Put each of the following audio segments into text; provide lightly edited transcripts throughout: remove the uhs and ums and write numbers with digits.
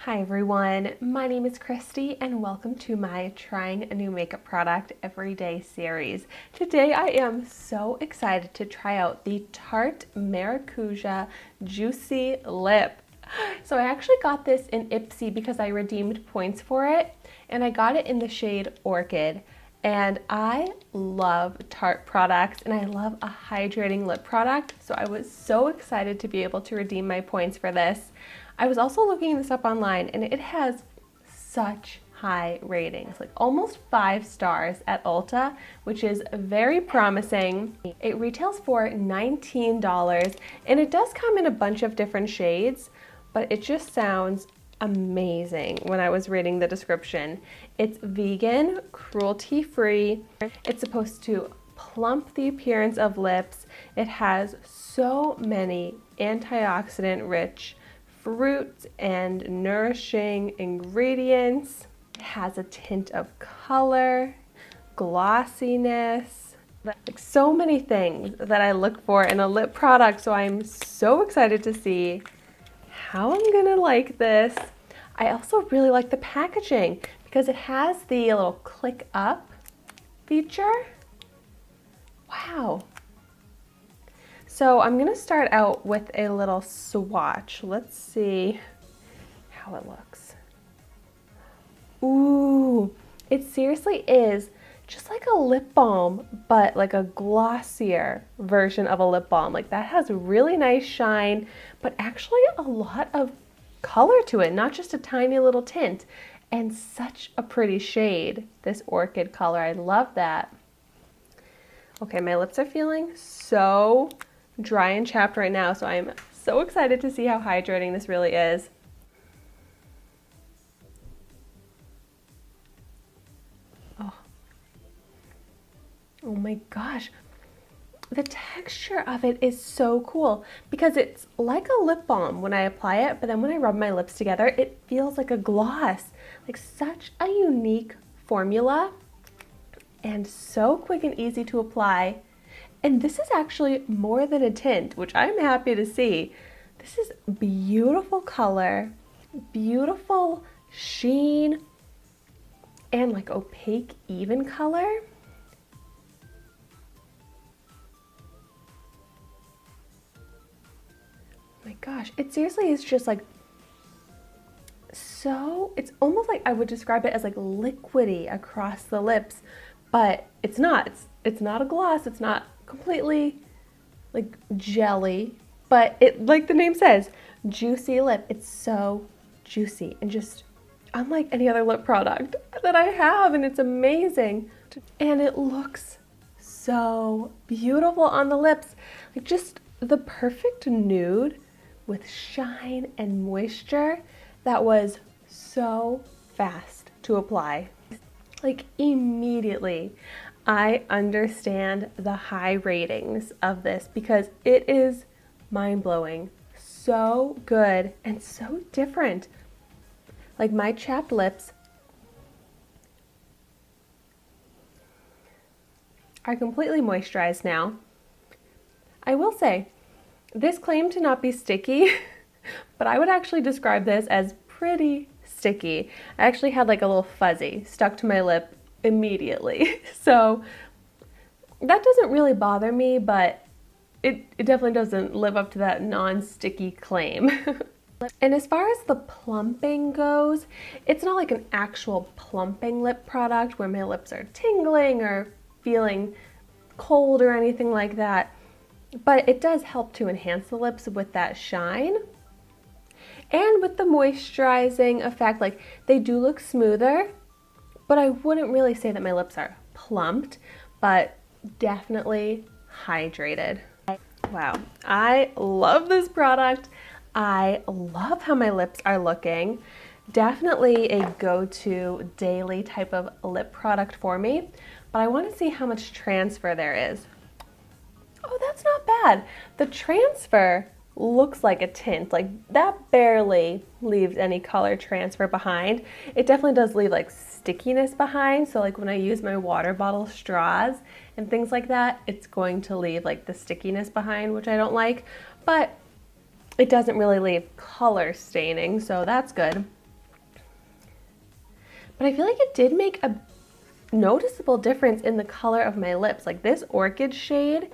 Hi everyone, my name is Christy and welcome to my Trying a New Makeup Product Everyday series. Today I am so excited to try out the Tarte Maracuja Juicy Lip. So I actually got this in Ipsy because I redeemed points for it, and I got it in the shade Orchid. And I love Tarte products and I love a hydrating lip product, so I was so excited to be able to redeem my points for this. I was also looking this up online and it has such high ratings, like almost 5 stars at Ulta, which is very promising. It retails for $19 and it does come in a bunch of different shades, but it just sounds amazing when I was reading the description. It's vegan, cruelty-free. It's supposed to plump the appearance of lips. It has so many antioxidant-rich fruit and nourishing ingredients. It has a tint of color, glossiness, like so many things that I look for in a lip product. So I'm so excited to see how I'm gonna like this. I also really like the packaging because it has the little click up feature. Wow. So I'm gonna start out with a little swatch. Let's see how it looks. Ooh, it seriously is just like a lip balm, but like a glossier version of a lip balm. Like that has a really nice shine, but actually a lot of color to it, not just a tiny little tint, and such a pretty shade, this orchid color. I love that. Okay, my lips are feeling so dry and chapped right now, so I'm so excited to see how hydrating this really is. Oh my gosh, the texture of it is so cool because it's like a lip balm when I apply it, but then when I rub my lips together, it feels like a gloss. Like such a unique formula and so quick and easy to apply. And this is actually more than a tint, which I'm happy to see. This is beautiful color, beautiful sheen, and like opaque even color. My gosh, it seriously is just like so, it's almost like I would describe it as like liquidy across the lips, but it's not. It's not a gloss, it's not completely like jelly, but it, like the name says, juicy lip. It's so juicy and just unlike any other lip product that I have, and it's amazing. And it looks so beautiful on the lips, like just the perfect nude with shine and moisture that was so fast to apply. Like immediately, I understand the high ratings of this because it is mind-blowing, so good and so different. Like my chapped lips are completely moisturized now. I will say, this claimed to not be sticky, but I would actually describe this as pretty sticky. I actually had like a little fuzzy stuck to my lip immediately. So that doesn't really bother me, but it definitely doesn't live up to that non-sticky claim. And as far as the plumping goes, it's not like an actual plumping lip product where my lips are tingling or feeling cold or anything like that. But it does help to enhance the lips with that shine. And with the moisturizing effect, like they do look smoother, but I wouldn't really say that my lips are plumped, but definitely hydrated. Wow, I love this product. I love how my lips are looking. Definitely a go-to daily type of lip product for me, but I want to see how much transfer there is. Oh, that's not bad. The transfer looks like a tint. Like that barely leaves any color transfer behind. It definitely does leave like stickiness behind. So like when I use my water bottle straws and things like that, it's going to leave like the stickiness behind, which I don't like, but it doesn't really leave color staining, so that's good. but I feel like it did make a noticeable difference in the color of my lips. Like this Orchid shade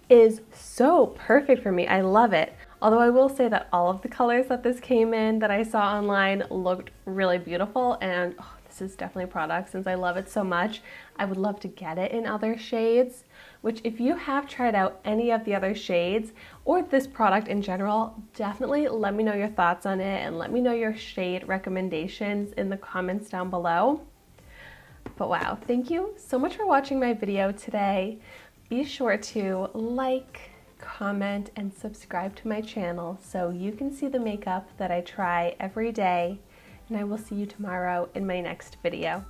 is so perfect for me. I love it. Although I will say that all of the colors that this came in that I saw online looked really beautiful, and this is definitely a product, since I love it so much, I would love to get it in other shades, which if you have tried out any of the other shades or this product in general, definitely let me know your thoughts on it and let me know your shade recommendations in the comments down below. But wow, thank you so much for watching my video today. Be sure to like, comment, and subscribe to my channel so you can see the makeup that I try every day, and I will see you tomorrow in my next video.